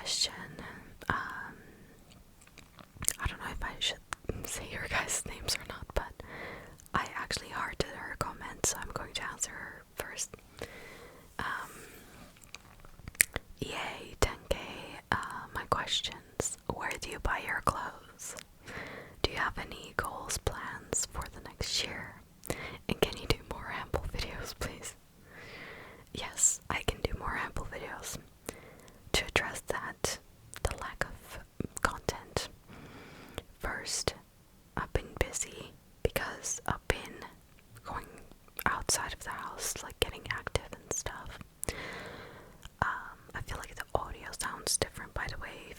question. I don't know if I should say your guys' names or not, but I actually hearted her comment, so I'm going to answer her first. Yay, 10k. My questions. Where do you buy your clothes? Do you have any goals, plans for the next year? And can you do more ample videos, please? Yes, I can do more ample videos. To address that, the lack of content. First, I've been busy because I've been going outside of the house, like getting active and stuff. I feel like the audio sounds different, by the way.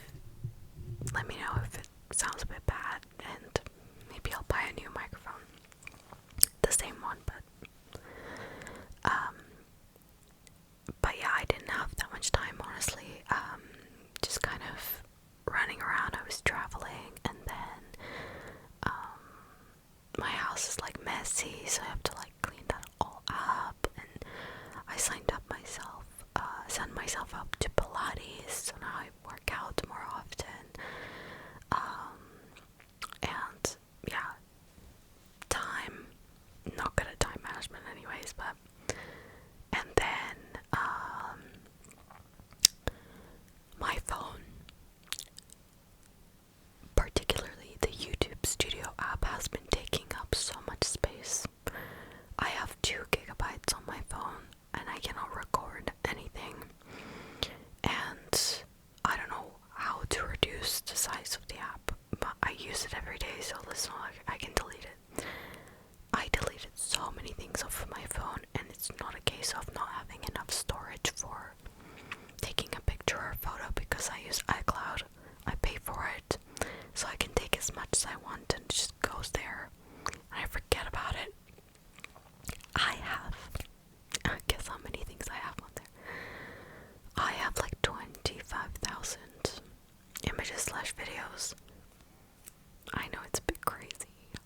Let me know if it sounds a bit bad, and maybe I'll buy a new microphone. The same one, but yeah, I didn't have that much time, honestly. Just kind of running around. I was traveling, and then my house is like messy, so I have to like clean that all up. And I signed myself up to Pilates, so now I work out more often. And yeah, time, not good at time management anyways, but, and then, my phone, particularly the YouTube Studio app, has been taking up so much space. I have 2 gigabytes on my phone, and I cannot record anything, and I don't know how to reduce the size of the app, but I use it every day, so it's not like I can delete it. I deleted so many things off of my phone, and it's not a case of not having enough storage for taking a picture or photo, because I use iCloud. I pay for it, so I can take as much as I want, and it just goes there, and I forget about it. Guess how many things I have on there. I have like 25,000 images slash videos. I know it's a bit crazy.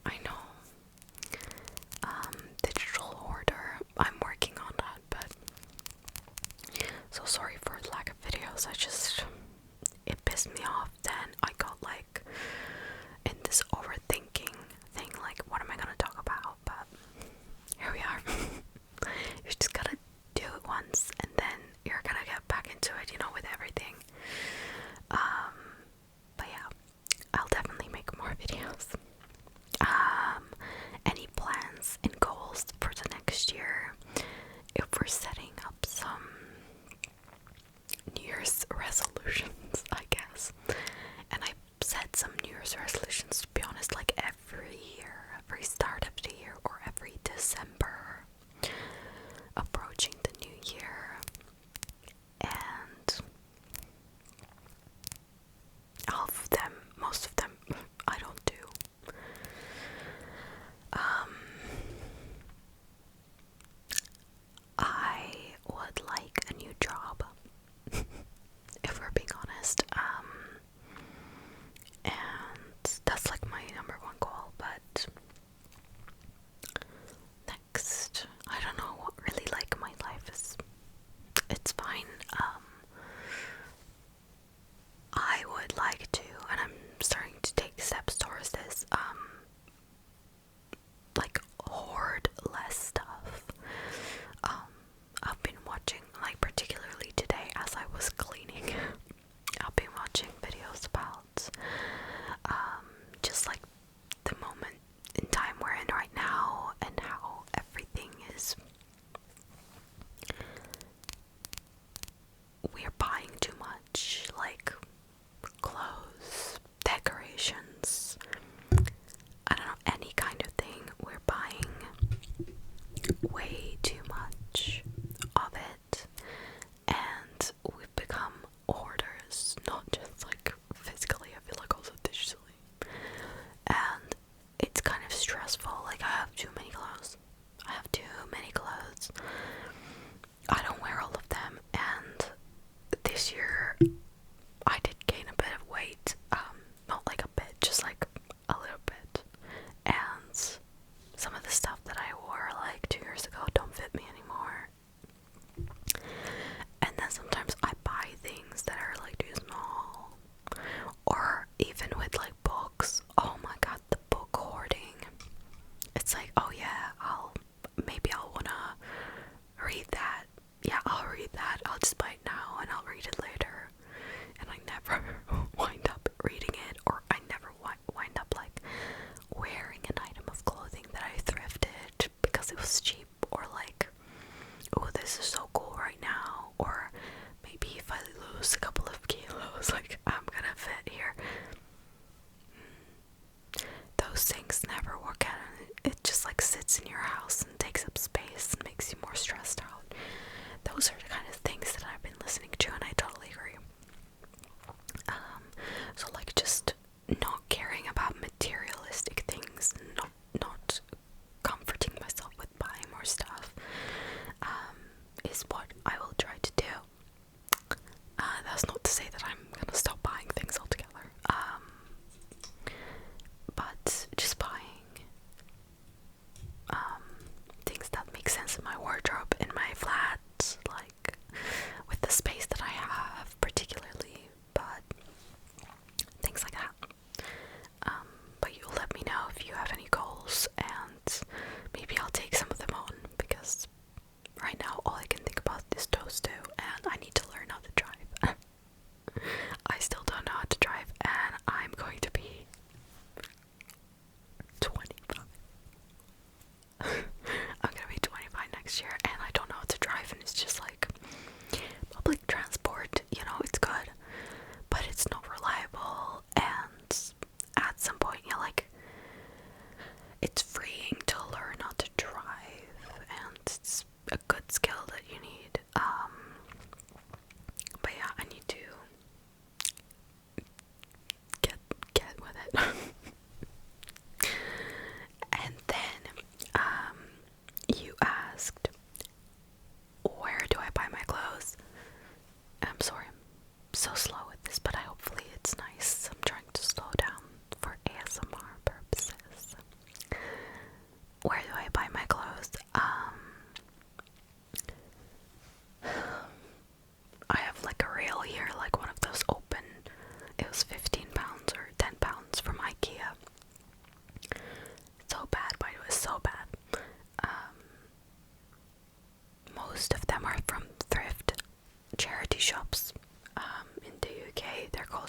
I know. Digital hoarder. I'm working on that, but so sorry for the lack of videos. It pissed me off. Then I got like in this overthinking thing, like what am I gonna talk about? But here we are. You just gotta do it once, and then you're gonna get back into it, with everything. But yeah, I'll definitely make more videos. Any plans and goals for the next year? If we're setting up some New Year's resolutions, I guess. And I set some New Year's resolutions, to be honest, like every year, every start of the year, or every December, approaching the new year. And most of them, I don't do. I would like a new job, if we're being honest. And that's like my number one goal. But next, I don't know what really like my life is. It's fine. I would like to, and I'm starting to take steps towards this, like hoard less stuff. I've been watching, like particularly today as I was cleaning, I've been watching videos about just like the moment in time we're in right now, and how everything is, we're buying too much, like clothes, decorations, I don't know, any kind of thing. We're buying way too much of it, and we've become hoarders, not just like physically, I feel like also digitally. And it's kind of stressful. Like, I have too many clothes. I don't wear all of them, and this year I did gain a bit of weight. Not like a bit, just like a little bit. And some of the stuff that I wore like 2 years ago don't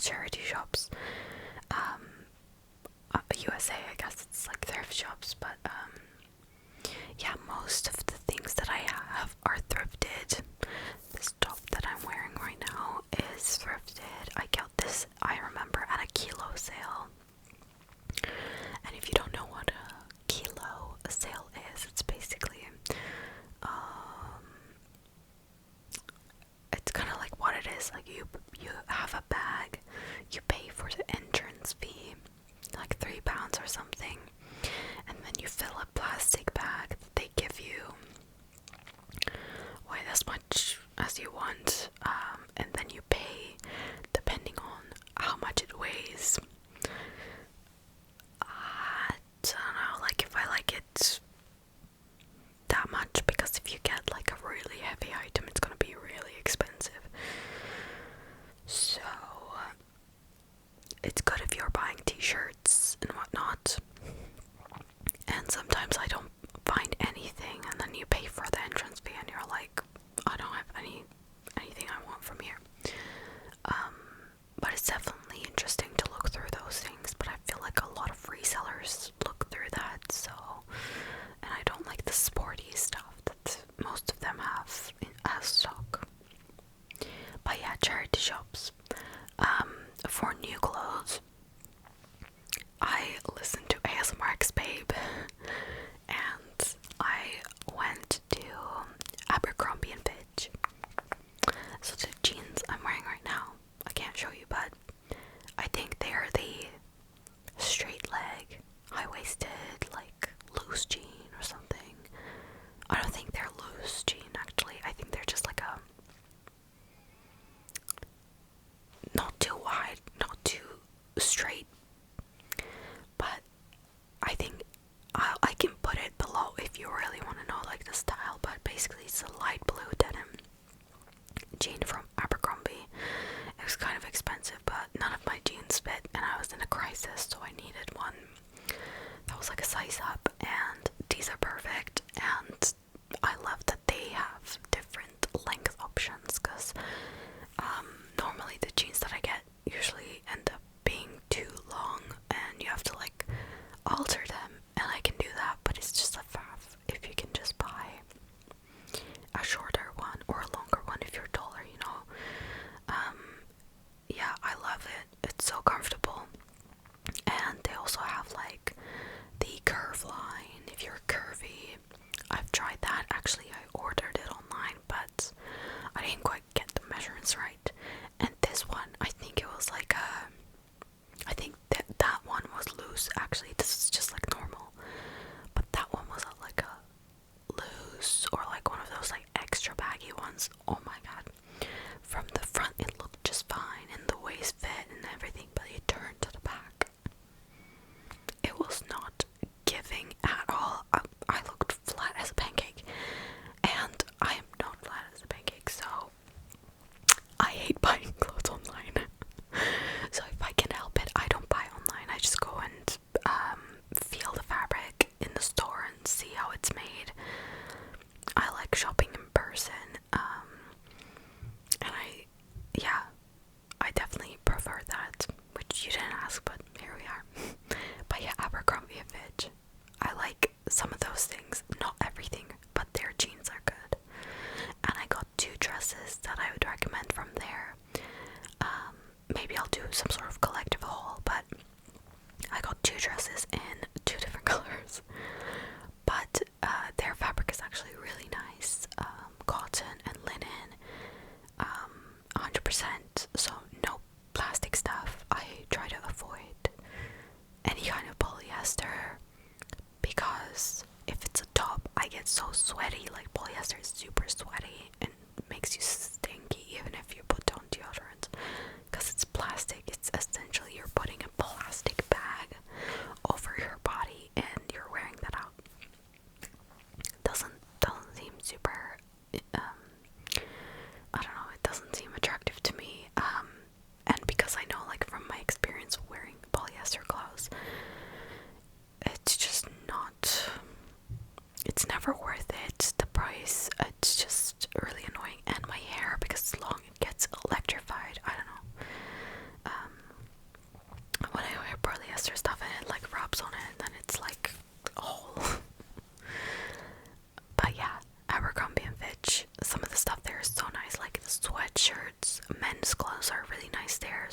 charity shops. USA, I guess it's like thrift shops, but yeah, most of the things that I have are thrifted. This top that I'm wearing right now is thrifted. I got this, I remember, at a Kilo sale. And if you don't know what a Kilo sale is, it's basically it's kind of like what it is. Like you have a bag, you pay for the entrance fee, like £3 or something, and then you fill a plastic bag that they give you, weigh as much as you want, and then you pay depending on how much it weighs. I don't know, like if I like it that much, because if you get like a really heavy item, it's gonna be really expensive. So it's good if you're buying t-shirts and whatnot. And sometimes I don't find anything, and then you pay for the entrance fee, and you're like, I don't have anything I want from here. But it's definitely interesting to look through those things. But I feel like a lot of resellers look through that, so. And I don't like the sporty stuff that most of them have as stock. But yeah, charity shops. For new clothes, I listened to ASMR Babe, and I went to Abercrombie and Fitch. So the jeans I'm wearing right now, I can't show you, but I think they're the straight leg, high-waisted, like loose jean or something. I don't think they're loose jean, actually. I think they're just like a not too wide, not too straight, but I think I can put it below if you really want to know like the style. But basically it's a light blue denim jean from Abercrombie. It was kind of expensive, but none of my jeans fit, and I was in a crisis, so I needed one that was like a size up, and these are perfect. And I love that they have different length options, because normally the jeans that I get usually end up being too long, and you have to like alter them, and I can do that, but it's just a faff if you can just buy a shorter one or a longer one if you're taller, you know. Yeah, I love it. It's so comfortable. And they also have like the curve line if you're curvy. I've tried that. Actually, I ordered it online, but I didn't quite get the measurements right. And this one, I think it was like I think that one was loose. Actually, this is just like normal, but that one was like a loose, or like one of those like extra baggy ones. Oh my god. From the front it looked just fine, and the waist fit and everything, but it turned to the back. It was not giving at all. I looked flat as a pancake, and I am not flat as a pancake, so I hate buying clothes online. So if I can help it, I don't buy online. I just go and feel the fabric in the store and see how it's made. I like shopping in person, and I definitely prefer that, which you didn't ask, but here we are. But yeah, Abercrombie and Fitch, I like some of those things, not everything, but their jeans are good. And I got 2 dresses that I would recommend from there. Maybe I'll do some sort of collective haul, but I got 2 dresses in 2 different colors. But their fabric is actually really nice, cotton and linen, 100%, so no plastic stuff. I try to avoid any kind of polyester, because if it's a top, I get so sweaty. Like polyester is super sweaty and makes you stinky even if you put on deodorant, because it's plastic. It's essentially you're putting a plastic bag over your body and you're wearing that out. Doesn't seem super I don't know, it doesn't seem attractive to me. And because I know, like, from my experience wearing polyester clothes, it's just not, it's never worth it. The price, it's just really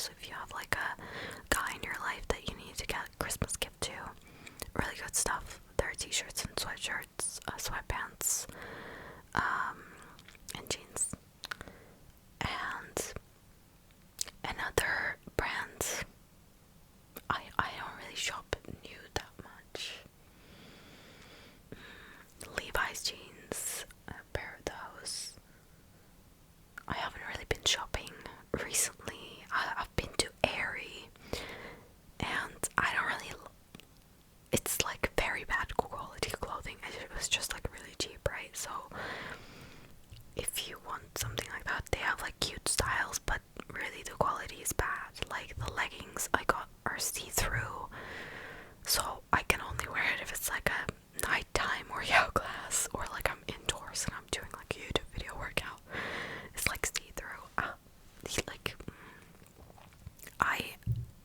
So if you have like a guy in your life that you need to get a Christmas gift to, really good stuff. There are t-shirts and sweatshirts, sweatpants, and jeans. And another brand, I don't really shop new that much. Levi's jeans, a pair of those. I haven't really been shopping recently. I've been to Aerie, and I don't really. It's like very bad quality clothing. It was just like really cheap, right? So if you want something like that, they have like cute styles, but really the quality is bad. Like the leggings I got are see-through, so I can only wear it if it's like a nighttime workout class, or like I'm indoors and I'm doing like a YouTube video workout. It's like see-through. Like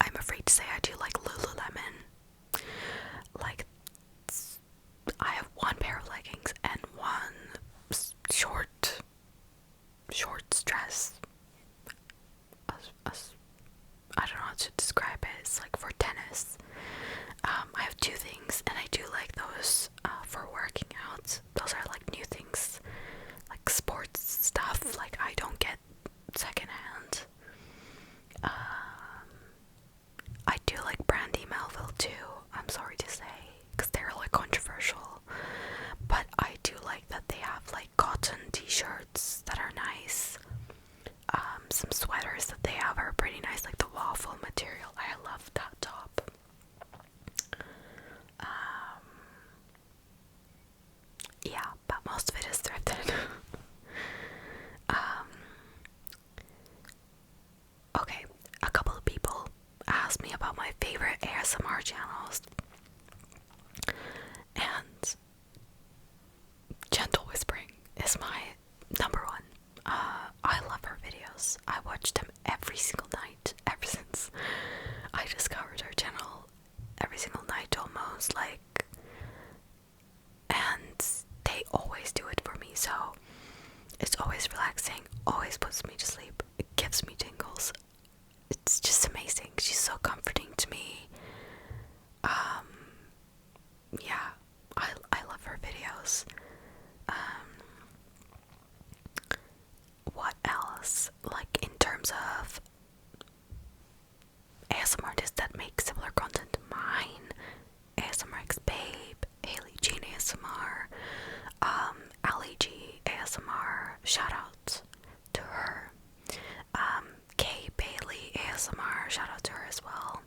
I'm afraid to say I do like Lululemon. Like I have one pair of leggings and one short dress. I don't know how to describe it. It's like for tennis. I have two things, and I do like those for working out. Those are like new things, like sports stuff. Like I don't get secondhand. I do like Brandy Melville too. I'm sorry to say, because they're like controversial, but I do like that they have like cotton t-shirts that are nice. Some sweaters that they have are pretty nice, like the waffle material. I love that top. Yeah, but most of it is thrifted. Okay, a couple of people asked me about my favorite ASMR channels, and Gentle Whispering is my number one. I love her videos. I watch them every single night ever since I discovered her channel. Every single night almost, like, and they always do it for me, so it's always relaxing, always puts me to sleep, it gives me tingles. It's just amazing. She's so comforting to me. Yeah, I love her videos. What else? Like in terms of ASMR artists that make similar content to mine, ASMR X Babe, Haley Jean ASMR, Ali G ASMR, shout out to her. Kay Bailey ASMR, shout out to her as well.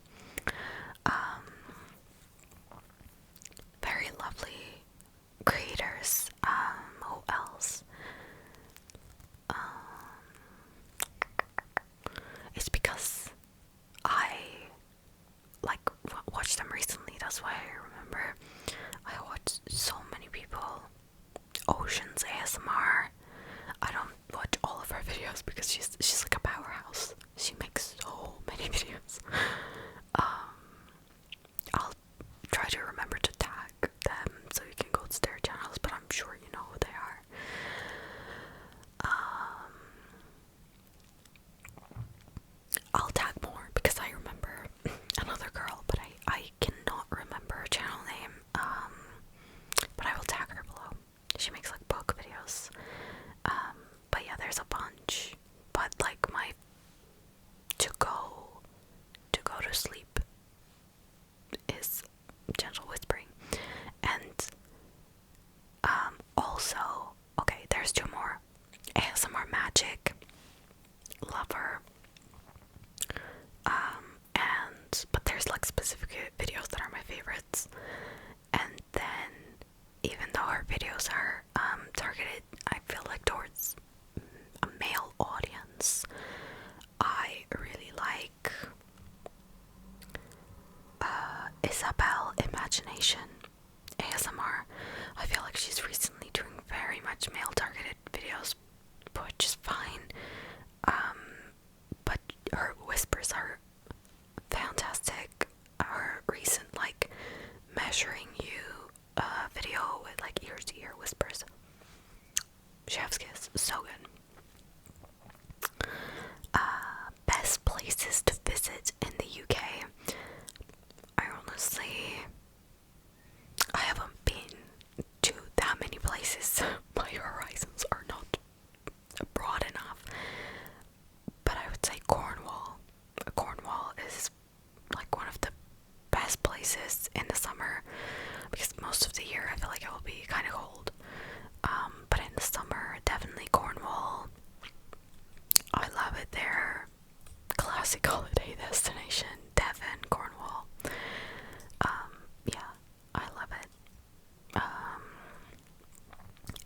Very lovely creators. Who else? It's because I like watched them recently. That's why I remember. I watched so many people. Oceans ASMR. I don't watch all of her videos because she's like a powerhouse. She makes so many videos. I'll try to remember to tag them so you can go to their channels, but I'm sure you know who they are. I'll tag more because I remember another girl, but I cannot remember her channel name. But I will tag her below. She makes like book videos. But yeah, there's a bunch. But like my to go to sleep is Gentle Whispering. And also, okay, there's two more. ASMR Magic, love her. But there's like specific videos that are my favorites. And then even though her videos are targeted, I feel like towards a male audience, I really like Isabel Imagination ASMR. I feel like she's recently doing very much male targeted videos, which is fine. But her whispers are fantastic. Her recent like measuring you video with like ear to ear whispers, chef's kiss, so good. Best places to places in the summer, because most of the year I feel like it will be kind of cold. But in the summer, definitely Cornwall. I love it there. Classic holiday destination, Devon, Cornwall. Yeah, I love it.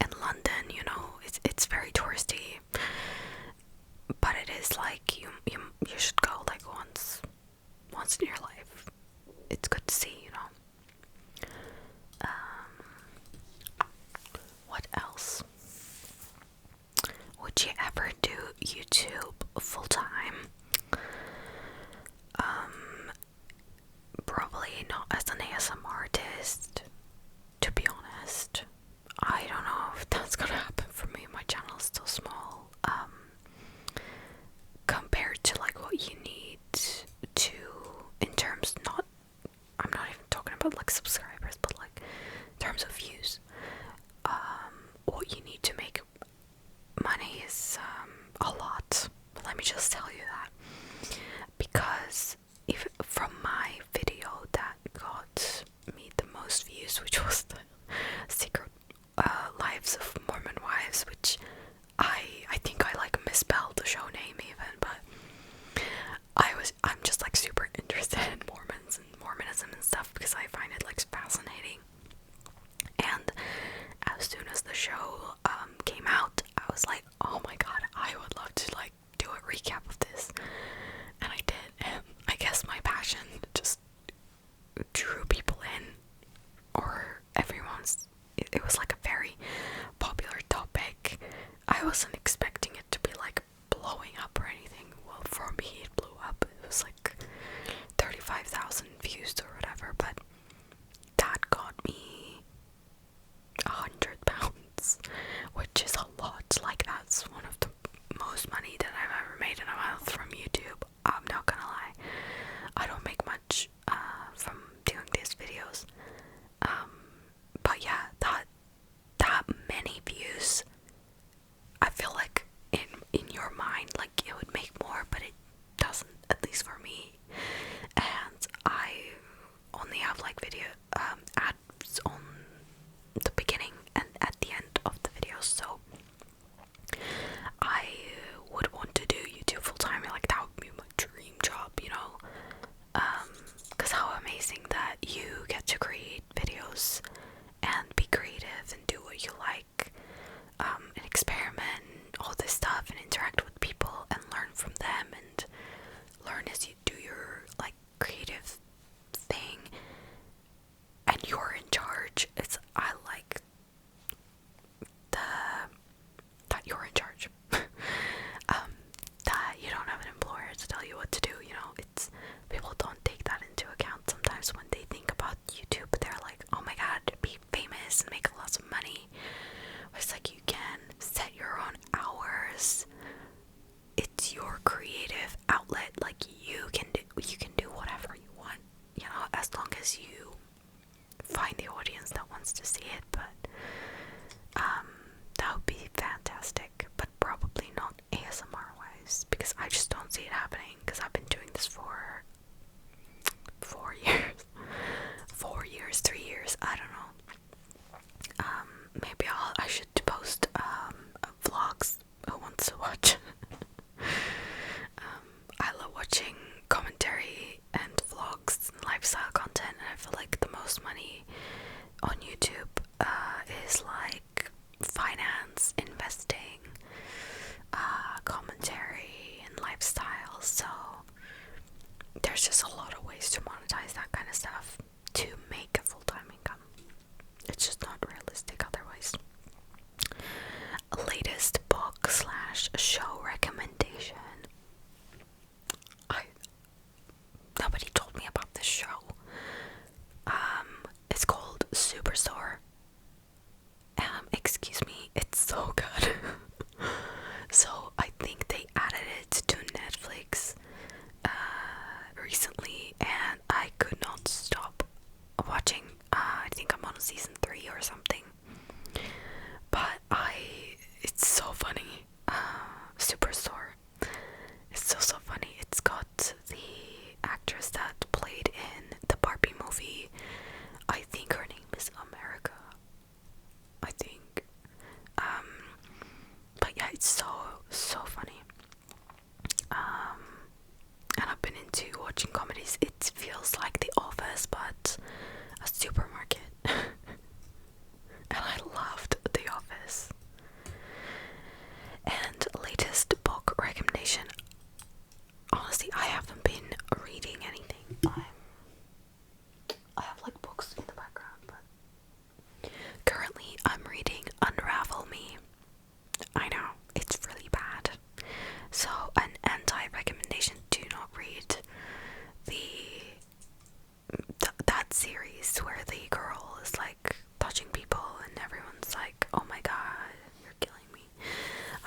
And London, you know, it's very touristy, but it is like you should go like once in your life. It's good to see, you know. What else? Would you ever do YouTube full time? Probably not as an ASMR artist, to be honest. I don't know if that's gonna happen for me. My channel is still small. Compared to like what you need to, in terms, I'm not even talking about like subscribers, but like in terms of views. What you need to make money is a lot. Let me just tell you that, because if from my video that got me the most views, which was the Secret Lives of Mormon Wives, which I think I like misspelled the show name even, but I'm just like super interested in Mormons and Mormonism and stuff because I find it like fascinating. And as soon as the show came out, I was like, oh my god, I would love to like do a recap of this. And I did, and I guess my passion just drew people in, or it was like a very popular topic. I wasn't expecting it to be like blowing up or anything. Well, for me it blew up. It was like 35,000 views or whatever, but that got me £100, which is a lot. Like, that's one of the most money that I've ever made in a month from YouTube. I'm not gonna lie, I don't make much from doing these videos, but yeah, that many views, I feel like in your mind like it would make more, but it doesn't, at least for me. And I only have like video ads on the beginning and at the end of the videos, so I would want to do YouTube full time. Like, that would be my dream job, you know. Because how amazing that you get to create videos and be creative and do what you like, and experiment, all this stuff, and interact with people and learn from them and learn as you do your like creative thing, and you're in charge. I like that you're in charge. That you don't have an employer to tell you what to do, you know. It's, people don't take that into account sometimes when they think about YouTube. They're like, oh my god, be famous and make lots of money. It's like, you can set your own hours. It's your creative outlet. Like, you can do whatever you want, you know, as long as you find the audience that wants to see it. But that would be fantastic, but probably not ASMR wise, because I just don't see it happening, because I've been doing this for 4 years 3 years, I don't know. Maybe I should post vlogs. Who wants to watch? I love watching commentary and vlogs and lifestyle content, and I feel like the most money on YouTube is like finance, investing, commentary, and lifestyle. So there's just a lot of ways to monetize that kind of stuff to make a full-time income. It's just not realistic otherwise. Latest book / show recommendation. Nobody told me about this show. It's called Superstore. Excuse me, it's so good. So I think they added it to Netflix recently, and I could not stop watching. I think I'm on season 3 or something. But it's so funny. Superstore. It's so funny. It's got the actress that played in the Barbie movie. movie. I think her name is America. I think. But yeah, it's so funny. And I've been into watching comedies. It feels like The Office, but a supermarket. And I loved The Office. And latest book recommendation. Honestly, I haven't been reading anything. I have like books in the background, but currently I'm reading Unravel Me. I know, it's really bad. So, an anti-recommendation: do not read that series where the girl is like touching people and everyone's like, oh my god, you're killing me.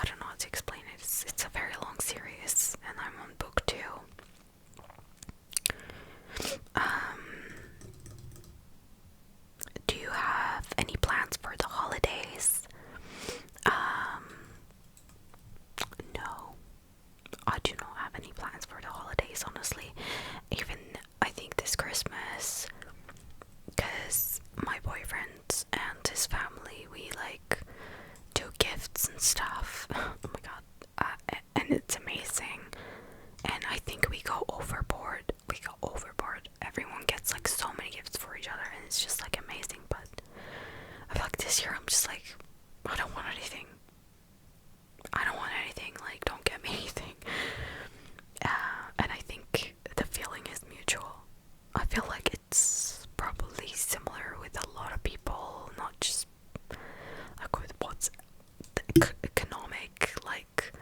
I don't know how to explain it. It's a very long series, and I'm on book 2. Do you have any plans for the holidays? No, I do not have any plans for the holidays, honestly. Even I think this Christmas, because my boyfriend and his family, we like do gifts and stuff. Oh my god, and it's amazing. And I think we go overboard. Everyone gets like so many gifts for each other, and it's just like amazing. But I feel like this year I'm just like, I don't want anything. Like, don't get me anything. And I think the feeling is mutual. I feel like it's probably similar with a lot of people, not just like with what's the economic like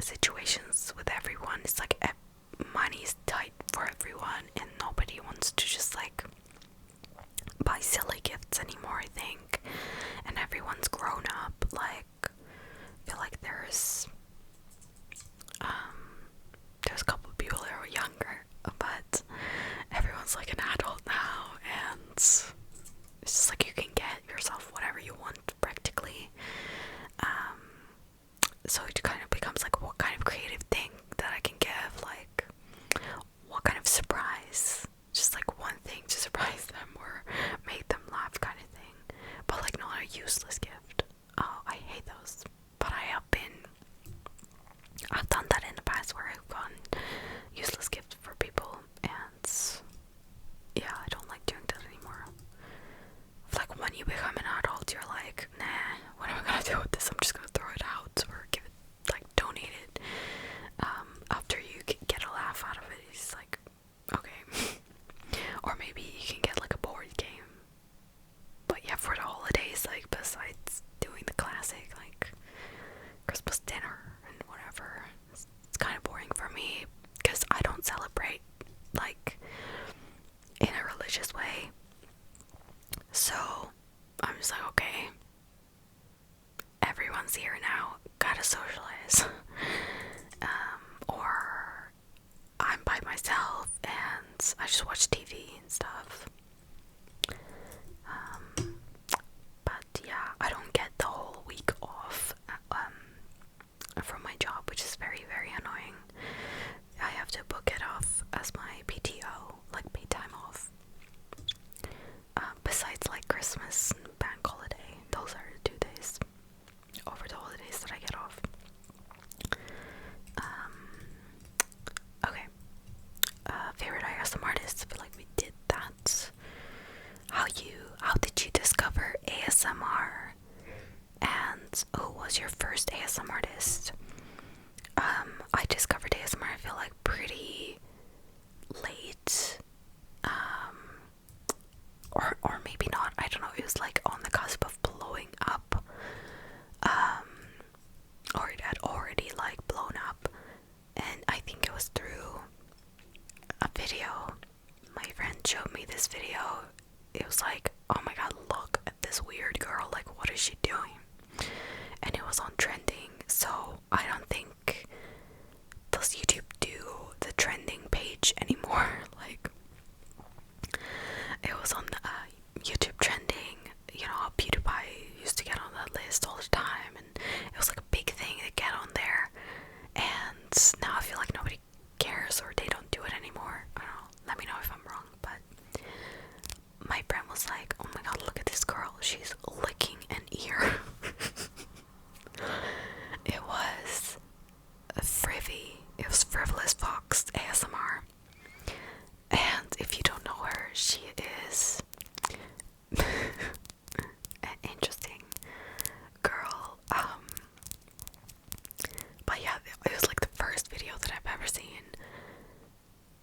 situations with everyone. It's like money's tight for everyone, and nobody wants to just like buy silly gifts anymore, I think. And everyone's grown up. Like, I feel like there's a couple of people that are younger, but everyone's like an adult now, and it's just like you can get yourself whatever you want practically. So it kind of becomes like, what kind of creative thing that I can give, like what kind of surprise, just like one thing to surprise them or make them laugh kind of thing, but like not a useless gift. Oh, I hate those. But I've done that in the past where I've gotten useless gifts for people, and yeah, I don't like doing that anymore. Like, when you become an adult, you're like, nah, what am I gonna do with this? I'm just gonna throw it out or give it, like, donate it. After you get a laugh out of it, it's like, okay. Or maybe you can get like a board game. But yeah, for the holidays, like, besides doing the classic, like, Christmas dinner and whatever, it's kind of boring for me, because I don't celebrate, like, in a religious way. So, I'm just like, okay, everyone's here now, gotta socialize. Or I'm by myself and I just watch TV and stuff. But yeah, I don't get the whole week off from my job, which is very, very annoying. I have to book it off as my PTO, like paid time off. Besides like Christmas and bank holiday, those are the 2 days over the holidays that I get off. Okay. Favorite ASMR artist, I feel like we did that. How did you discover ASMR? And who was your first ASMR artist? I discovered ASMR, I feel like, pretty late. Or maybe not, I don't know, it was like on the cusp of blowing up. Or it had already like blown up. And I think it was through a video. My friend showed me this video. It was like, oh my god, look at this weird girl, like, what is she doing? And it was on trending, so I don't think does YouTube do the trending page anymore. Like, it was on the YouTube trending, you know how PewDiePie used to get on that list all the time, and it was like a big thing to get on there. And now I feel like nobody cares, or they don't do it anymore. I don't know, let me know if I'm wrong, but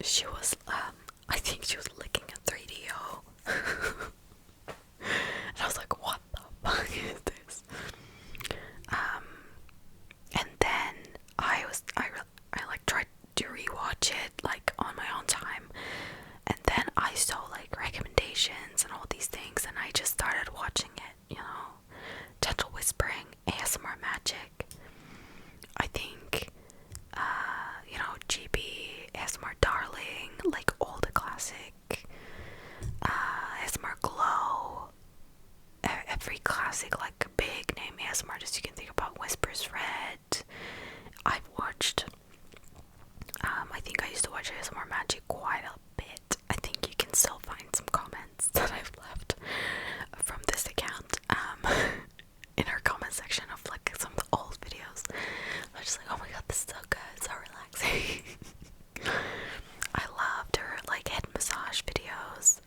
she was I think she was licking a 3DO. And I was like, what the fuck is this? And then I like tried to rewatch it like on my own time, and then I saw like recommendations and all these things, and I just started watching it. Gentle Whispering, ASMR Magic. I think, GB, ASMR Darling, like all the classic, ASMR Glow, every classic like big name ASMR artist you can think about. Whispers Red. I've watched. I think I used to watch ASMR Magic quite a bit. I think you can still find some comments that I've left from this account in her comment section of like some of the old videos. I'm just like, oh my god, this is so good, so relaxing. I loved her like head massage videos,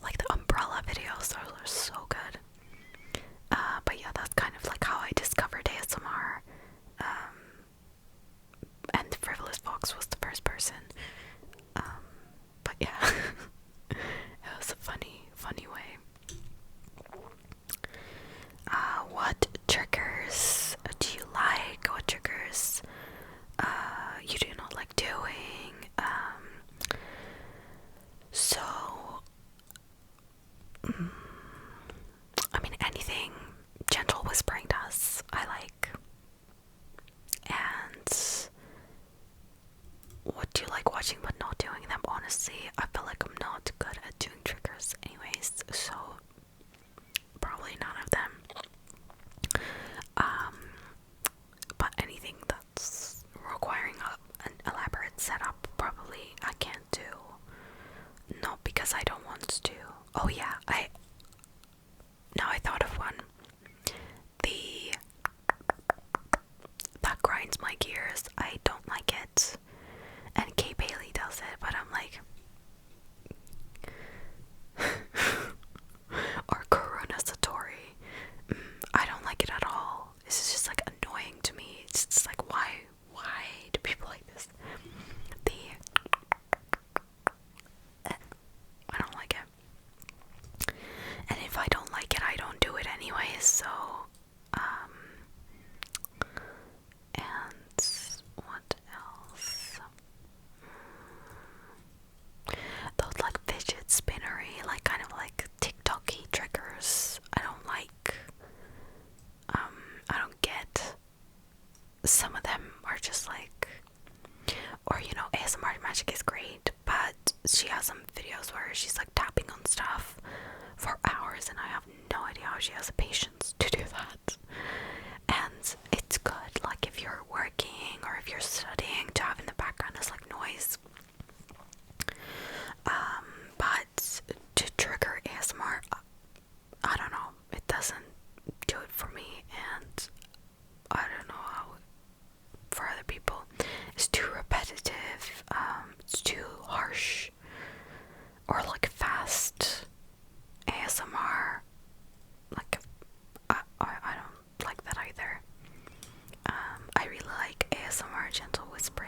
like the umbrella videos. Those are so good. But yeah, that's kind of like how I discovered ASMR. And Frivolous Fox was the first person. But yeah, it was a funny way. What triggers do you like? What triggers you do not like doing? So, I mean, anything Gentle Whispering does, I like. And what do you like watching but not doing them? Honestly, I feel like I'm not good at doing triggers anyways, so probably none of them. But anything that's requiring an elaborate setup, probably I can't do. Not because I don't want to. Oh yeah, now I thought of one. That grinds my gears. I don't like it. And Kay Bailey does it, but I'm like or Karuna Satori. I don't like it at all. This is just like annoying to me. It's just like why do people like this? I don't like it. And if I don't like it, I don't do it anyways, so and what else? Those like fidget spinnery, like kind of like TikTok-y triggers, I don't like. I don't get. Some of them are just like, or ASMR Magic is great, but she has some videos where she's like tapping on stuff for hours, and I have no idea how she has the patience to do that. And it's good, like if you're working or if you're studying, to have in the background as like noise. But to trigger ASMR, I don't know, it doesn't do it for me, and I don't know how for other people. It's too repetitive, it's too harsh, or like fast ASMR. Like I don't like that either. I really like ASMR Gentle Whispering.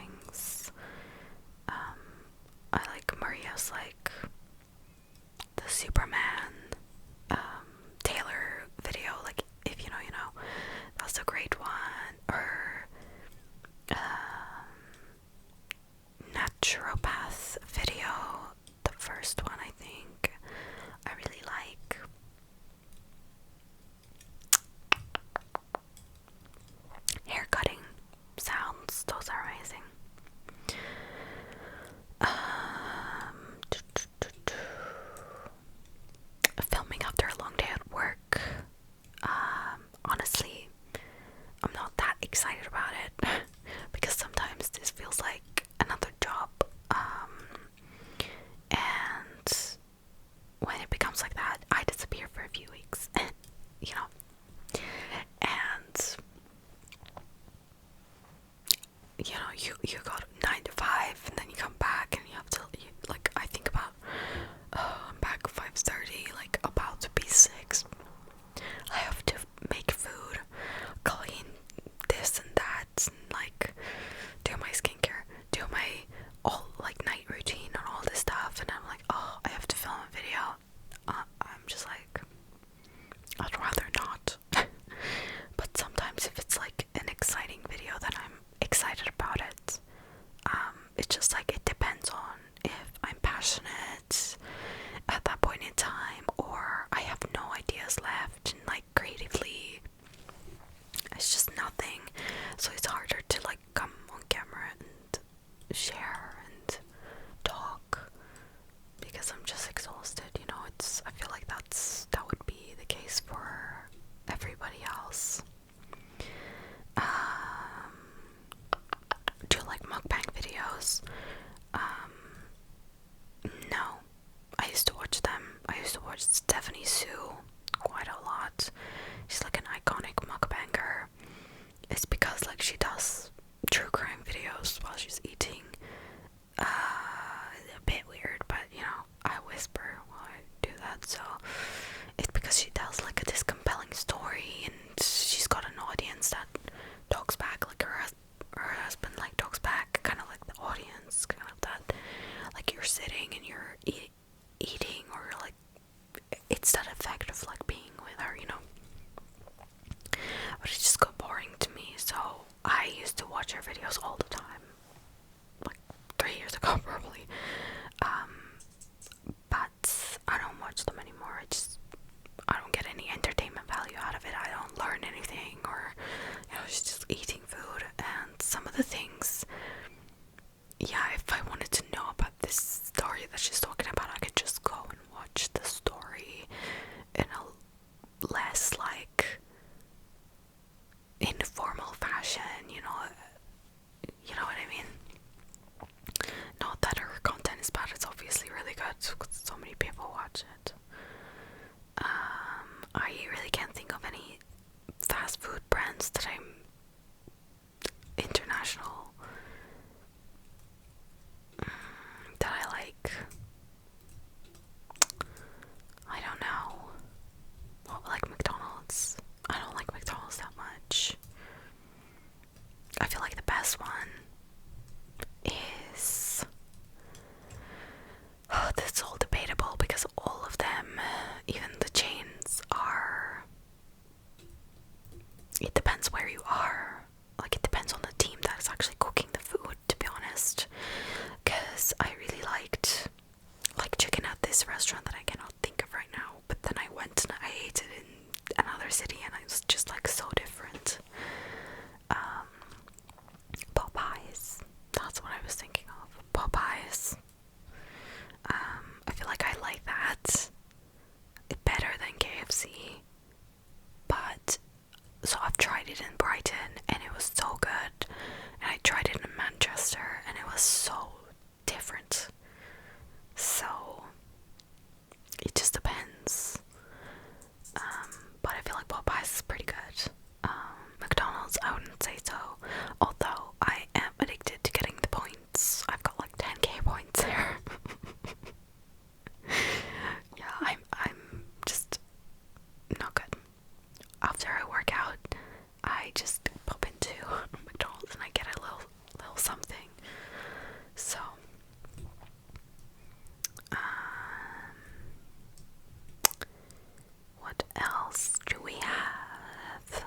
yeah, if I wanted to know about this story that she's talking about, I could just go and watch the story in a less like informal fashion, you know what I mean? Not that her content is bad, it's obviously really good because so many people watch it. I really can't think of any fast food brands that I'm international that I like. I don't know. Well, like McDonald's. I don't like McDonald's that much. I feel like the best one is that's all debatable because all of them, even the chains, are. It depends where you are. Like, it depends on the team that is actually cooking the food, to be honest. Because I really liked like chicken at this restaurant that I cannot think of right now. But then I went and I ate it in another city, and it was just like so different. Popeyes. That's what I was thinking of. Popeyes. I feel like I like that better than KFC. But so I've tried it in Brighton and it was so good. And I tried it in Manchester and it was so different. So it just depends. But I feel like Popeyes is pretty good. McDonald's, I wouldn't say so. Although I am addicted to getting the points. I've got like 10k points there. Yeah, I'm just not good. After I work out, I just pop into McDonald's and I get a little something. So what else do we have?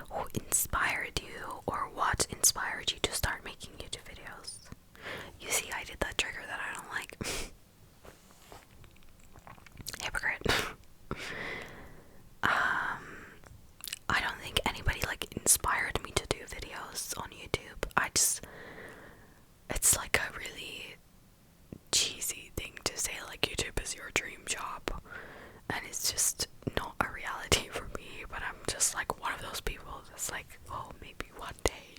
Who inspired you, or what inspired you to start making YouTube videos? You see, I did that trigger that I don't like. Hypocrite. I don't think anybody like inspired me to do videos on YouTube. It's like a really cheesy thing to say, like YouTube is your dream job, and it's just not a reality for me. But I'm just like one of those people that's like, oh, maybe one day.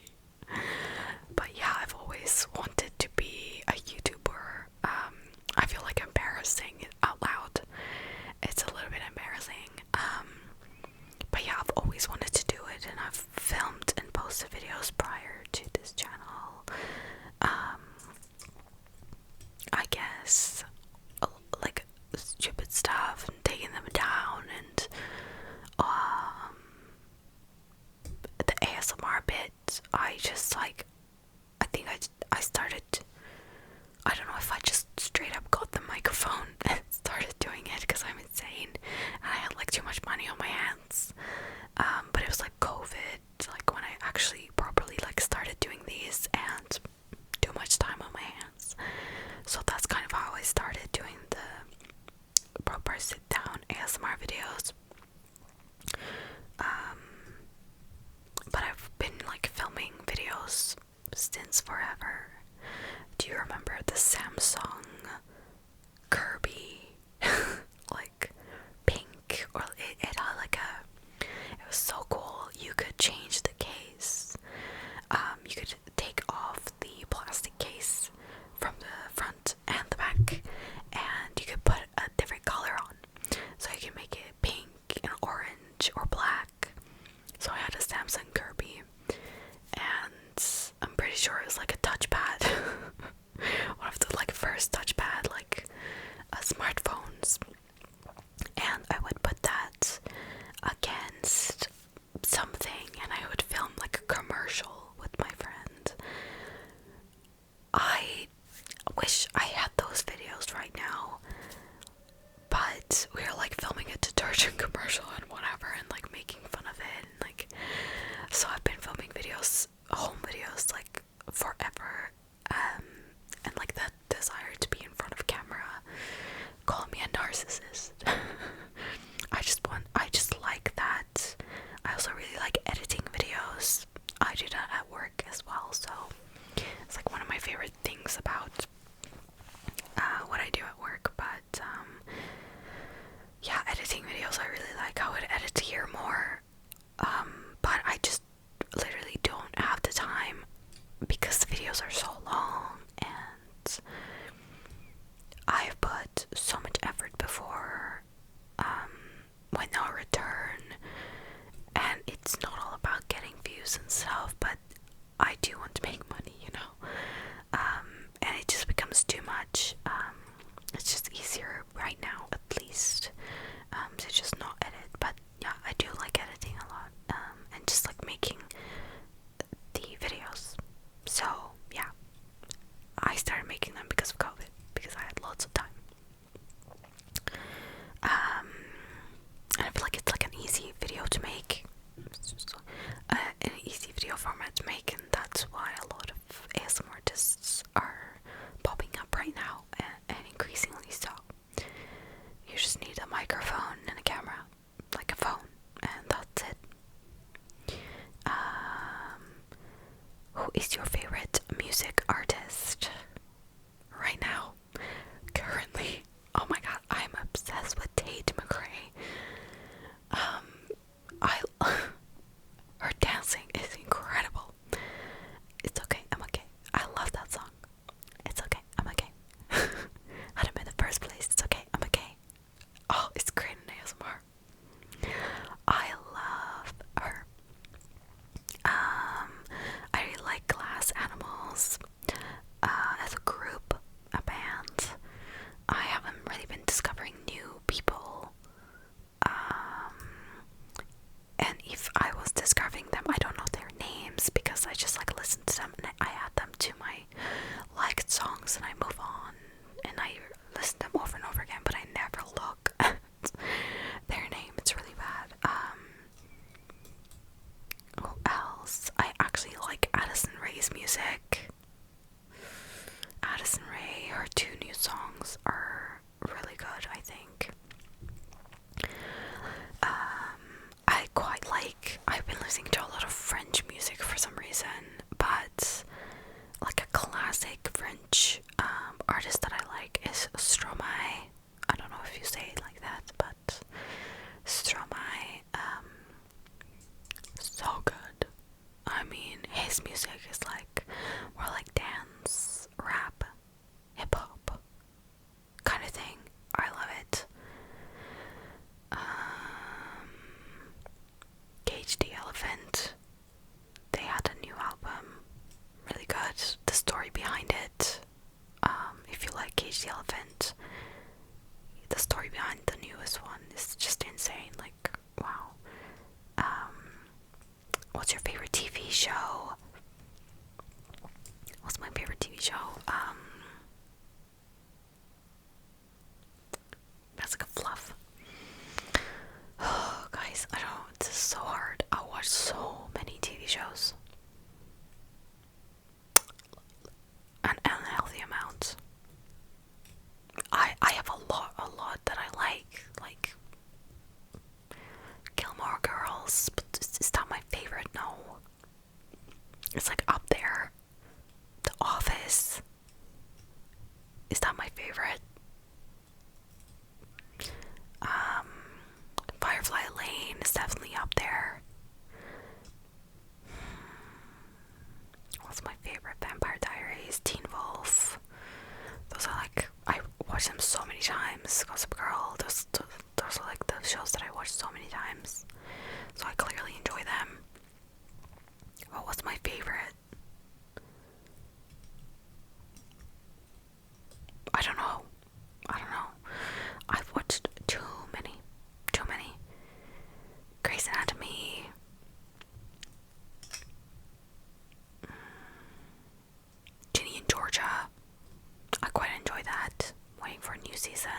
But yeah, I've always wanted to be a YouTuber. I feel like embarrassing it out loud. It's a little bit embarrassing. But yeah, I've always wanted to do it, and I've filmed and posted videos prior to this channel. I guess like stupid stuff and taking them down, and the ASMR bit, I just like, I think I started, I don't know if I just straight up got the microphone and started doing it because I'm insane and I had like too much money on my hands. But it was like COVID, like when I actually properly like started doing these and too much time on my hands. So that's kind of how I started doing the proper sit down ASMR videos. But I've been like filming videos songs and I move on and I listen to them over and over again, but I never look at their name. It's really bad. Who else? I actually like Addison Rae's music. Addison Rae, her 2 new songs are really good, I think. I've been listening to a lot of French music for some reason, but like a classic French artist that I like is Stromae. I don't know if you say it like that, but Stromae, so good. I mean, his music is like more like dance, rap, hip hop kind of thing. I love it. Cage the Elephant. They had a new album. Really good. The story behind it. If you like Cage the Elephant, the story behind the newest one is just insane. Like, wow. What's your favorite TV show? What's my favorite TV show? That's like a fluff. Oh, guys, I don't. This is so hard. I watch so many TV shows. An unhealthy amount. I have a lot that I like Gilmore Girls, but it's not my favorite. No, it's like up there. The Office is not my favorite. Firefly Lane is definitely up there. What's my favorite? Vampire Diaries, Teen Wolf. Those are like, I watch them so many times. Gossip Girl. Those are like the shows that I watch so many times. So I clearly enjoy them. But what's my favorite? I don't know. I've watched too many. Grey's Anatomy. Ginny and Georgia. I quite enjoy that. Waiting for a new season.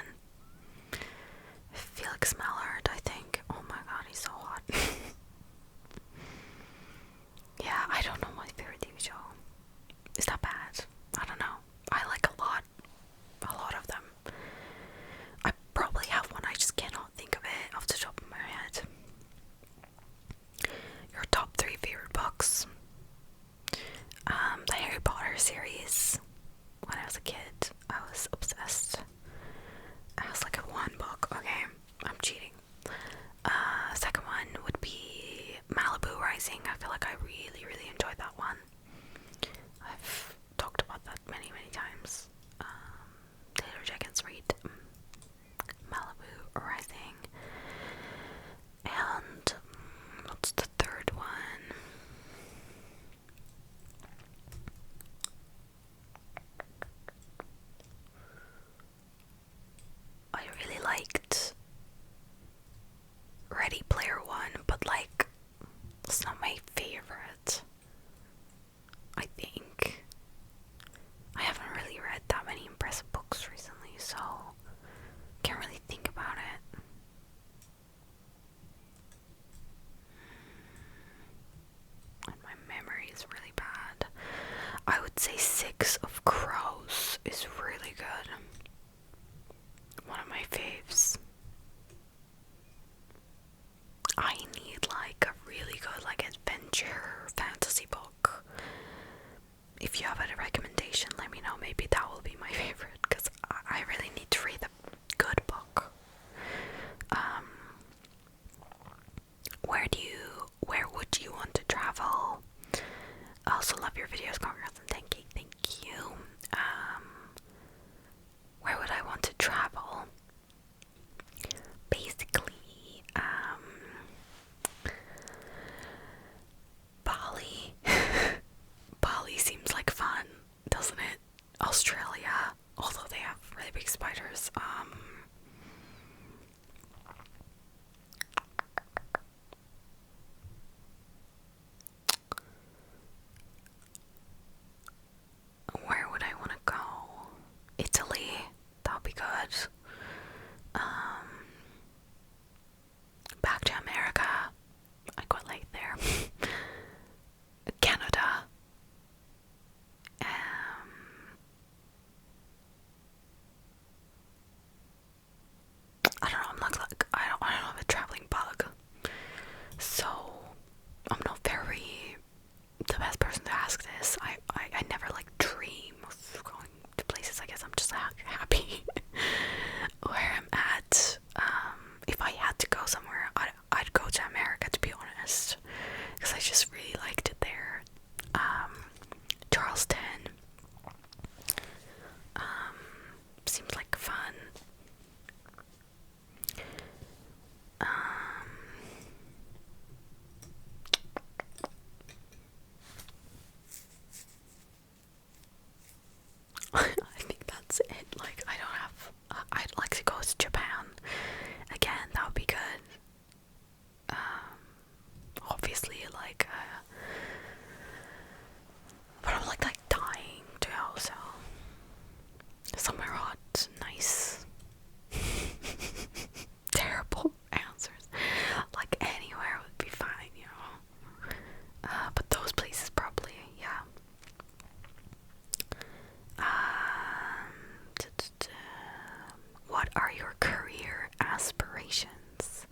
what are your career aspirations?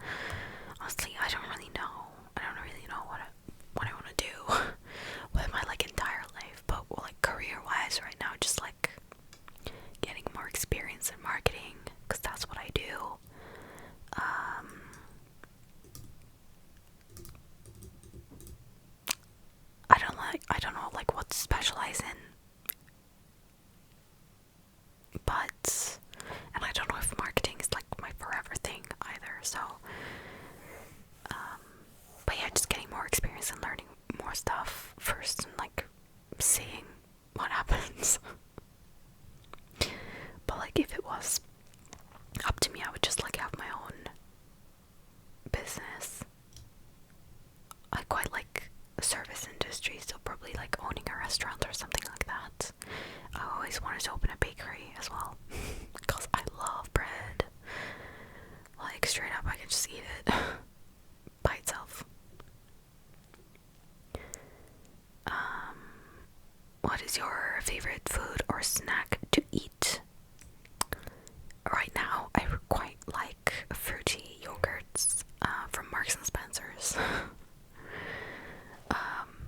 Honestly, I don't really know. I don't really know what I want to do with my like entire life, but like career-wise right now, just like getting more experience in marketing, because that's what I do. I don't know like what to specialize in, but and I don't know if marketing is like my forever thing either, so but yeah, just getting more experience and learning more stuff first and like seeing what happens. But like if it was up to me, I would just like have my own business. I quite like the service industry, so probably like owning a restaurant or something like that. I always wanted to open a bakery as well because I love bread. Like straight up, I can just eat it by itself. What is your favorite food or snack to eat? Right now, I quite like fruity yogurts from Marks and Spencer's.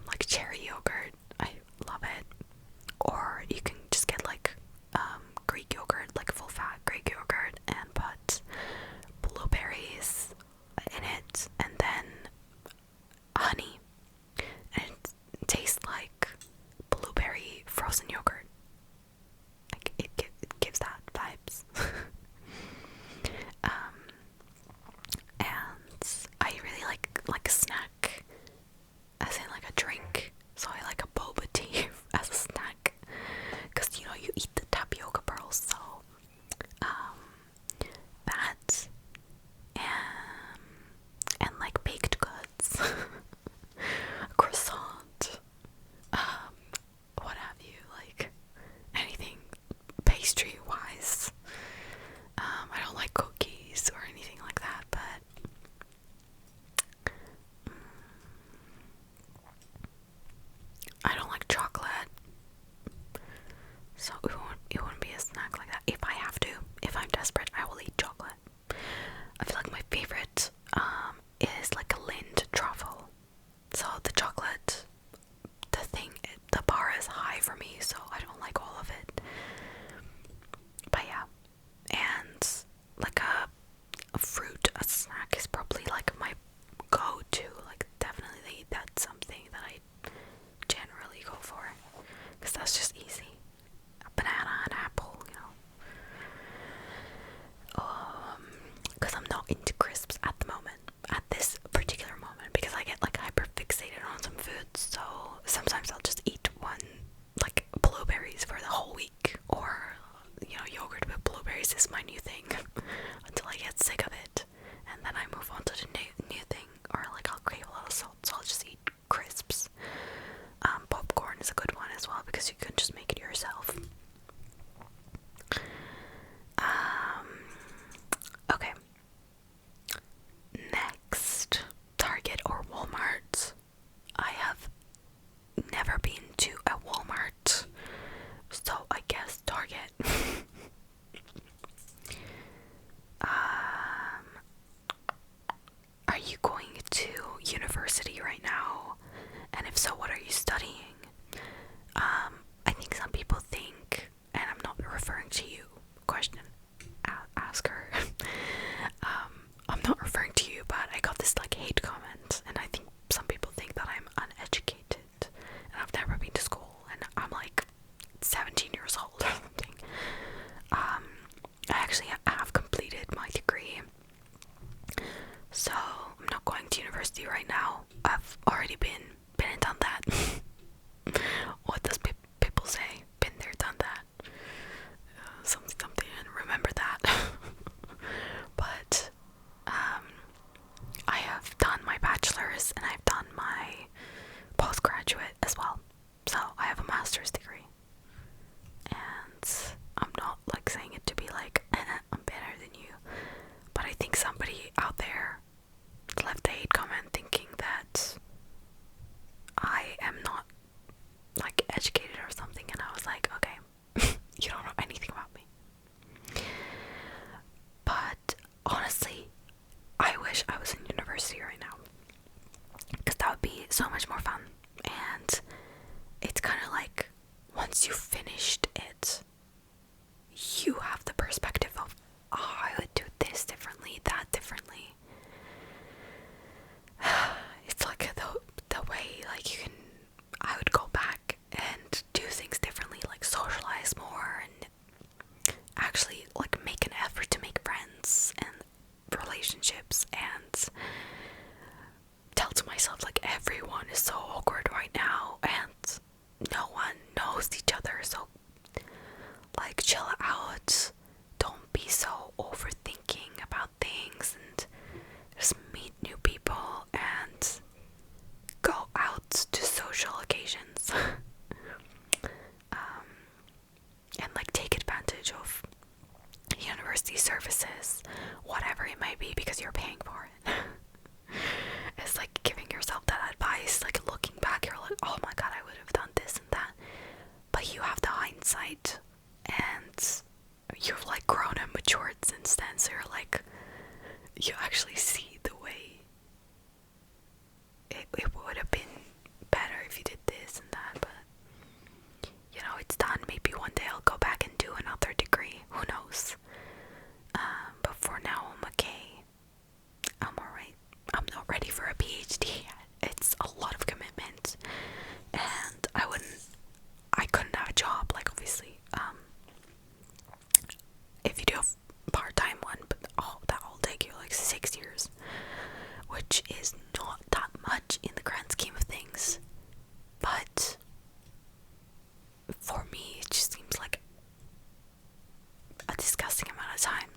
Like cherry yogurt, I love it. Or you can just get like Greek yogurt, like full fat Greek yogurt, and put blueberries in it, and then honey, and it tastes like blueberry frozen yogurt. Like it gives that vibes. And I really like a snack, as in like a drink. So I like a boba tea as a snack, because you know you eat the tapioca pearls. So that and like baked goods, a croissant, what have you, like anything pastry wise. I don't like cookies or anything like that, but I don't like chocolate, so it wouldn't be a snack like that. If I have to, if I'm desperate, I will eat chocolate. I feel like my favorite is like a Lindt truffle. So the chocolate, the bar is high for me, so I don't like all of it. But yeah, and like a fruit, a snack is probably like my go-to. Like definitely that's something that I generally go for, because that's just easy. A banana, an apple, you know. Because I'm not into crisps at the moment, at this particular moment, because I get like hyper fixated on some foods. So sometimes I'll just eat one, like blueberries for the whole week, or you know, yogurt with blueberries is my new thing until I get sick of it, and then I move on to the new thing, or like I'll crave a lot of salt, so I'll just eat crisps. Popcorn is a good one as well, because you can just make it yourself. Okay. Next, Target or Walmart? I have never been to a Walmart, so I guess Target. Are you going to university right now? And if so, what are you studying? I think some people think, and I'm not referring to you, question, ask her. I'm not referring to you, but I got this like hate comment, and I think some people think that I'm uneducated, and I've never been to school, and I'm like 17 years old or something. I actually have completed my degree, so I'm not going to university right now. I've already been and done that. What does people say? Been there, done that. Something, and remember that. But I have done my bachelor's and I've done my postgraduate as well. So I have a master's degree. And I'm not like saying it to be like, I'm better than you. But I think somebody out there left a hate comment thinking that I am not things more and actually like make an effort to make friends and relationships, and tell to myself like everyone is so awkward right now and no one knows each other, so like chill out, don't be so overthinking about things, and just meet new people and go out to social occasions. And like take advantage of university services, whatever it might be, because you're paying for it. It's like giving yourself that advice, like looking back, you're like, oh my god, I would have done this and that. But you have the hindsight, and you've like grown and matured since then, so you're like, you actually see the way it would have been better if you did this and that. But you know, it's done. Maybe one day I'll go back and do another degree, who knows. But for now I'm okay, I'm alright. I'm not ready for a PhD yet. It's a lot of commitment, and I couldn't have a job, like obviously, if you do a part-time one, but that will take you like 6 years, which is not that much in the grand scheme of things, but for me it just seems like a disgusting amount of time.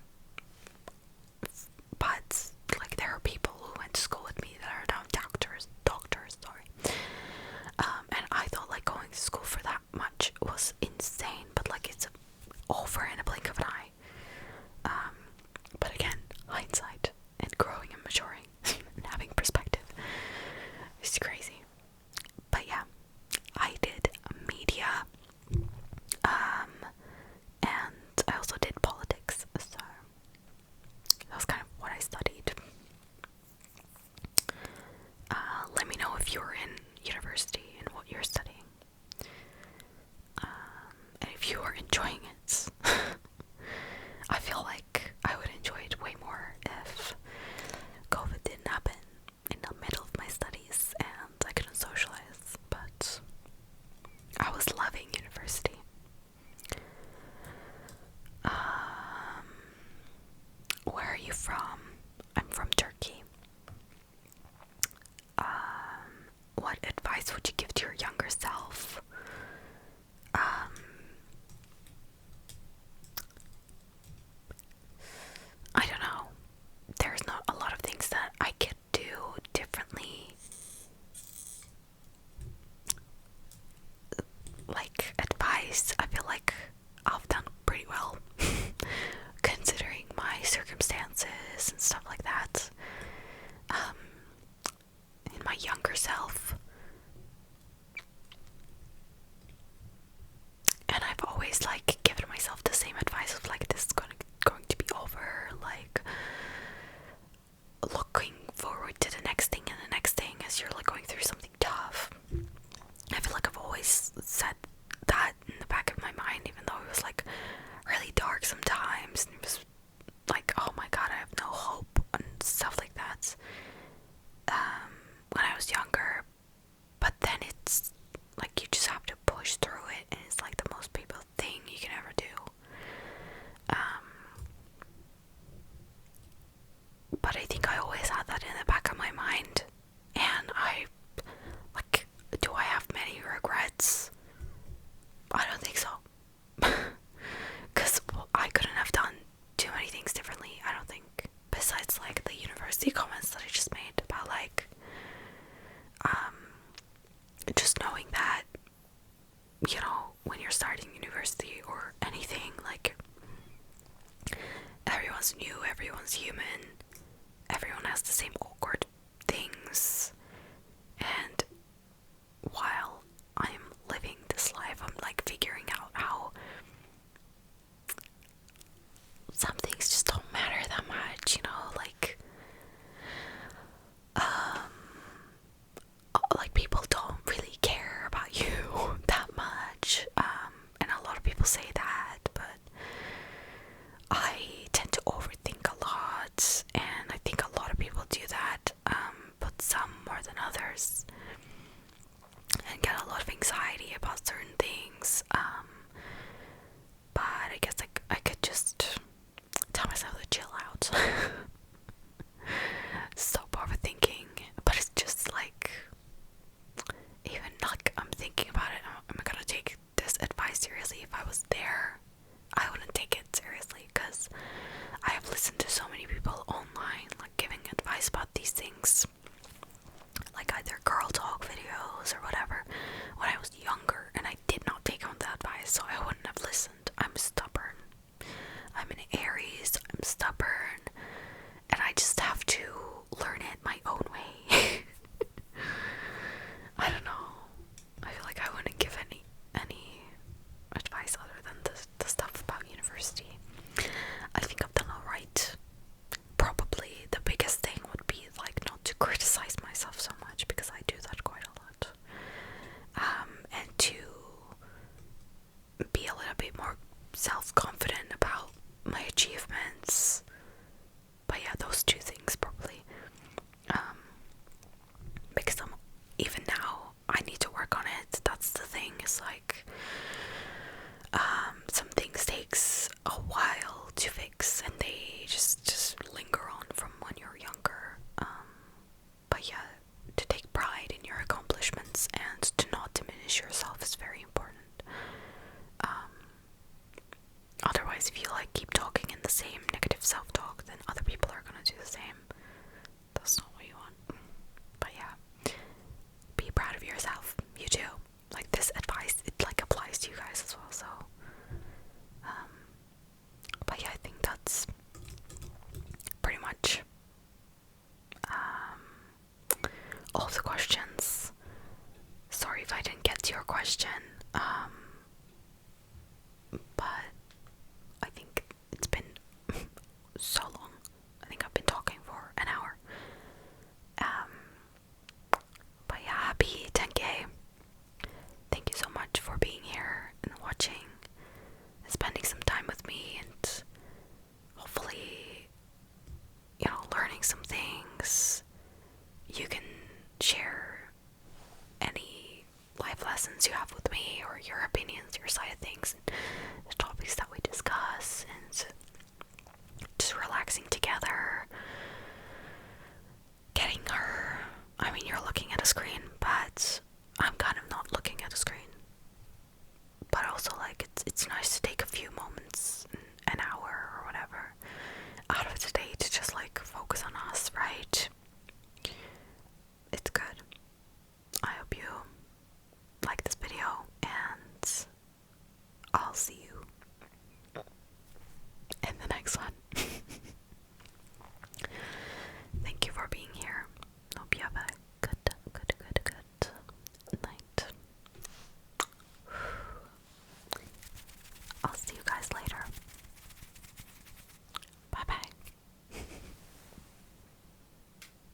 But like there are people who went to school with me that are now doctors, sorry. And I thought like going to school for that much was insane, but like it's over in a blink of an eye. But again, hindsight and growing and maturing and having perspective is crazy. But yeah, I did media, and I also did politics, so that was kind of what I studied. Let me know if you're in university and what you're studying, and if you are enjoying it. I feel like I would enjoy it way more if COVID didn't happen in the middle of my studies and I couldn't socialize, but I was loving university. Where are you from? I'm from Turkey. What advice would you give to your younger self? I don't know. There's not a lot of things that I could do differently. Like advice, I feel like I've done pretty well considering my circumstances and stuff like that. In my younger self, and I've always like given myself the same advice of like, this is going to be over, like looking forward to the next thing and the next thing as you're like going through something tough. I feel like I've always said that in the back of my mind, even though it was like really dark sometimes, and it was like, oh my god, I have no hope and stuff like that, when I was younger. But then it's like you just have to push through it, and it's like the most people thing you can ever do. But I think I always had that in the back of my mind, and do I have many regrets? I don't think so. Because I couldn't have done too many things differently, I don't think. Besides like the university comments that I just made about like, just knowing that, you know, when you're starting university or anything, like everyone's new, everyone's human, everyone has the same awkward things, and while I'm living this life, I'm like figuring out how some things just don't matter that much, you know, like people don't really care about you that much, and a lot of people say that, but I tend to overthink a lot, and I think a lot of people do that, but some more than others, and get a lot of anxiety about certain things, because I have listened to so many people online like giving advice about these things, like either girl talk videos or whatever, when I was younger, and I did not take on the advice, so I wouldn't have listened. I'm stubborn. I'm an Aries, I'm stubborn, and I just have to learn it my own way. I don't know. I feel like I wouldn't give any advice other than the stuff about university. I think I've done alright. Probably the biggest thing would be like not to criticize myself so much, because I do that quite a lot. And to be a little bit more self-confident about my achievements. But yeah, those two things probably. Because even now I need to work on it. That's the thing. It's like some things takes a while to fix, and they just linger on from when you're younger. But yeah, to take pride in your accomplishments and to not diminish yourself is very important. Otherwise, if you like keep talking in the same negative self-talk, then other people are gonna do the same. That's not what you want. But yeah, be proud of yourself. You do. Like, this advice, it like applies to you guys as well.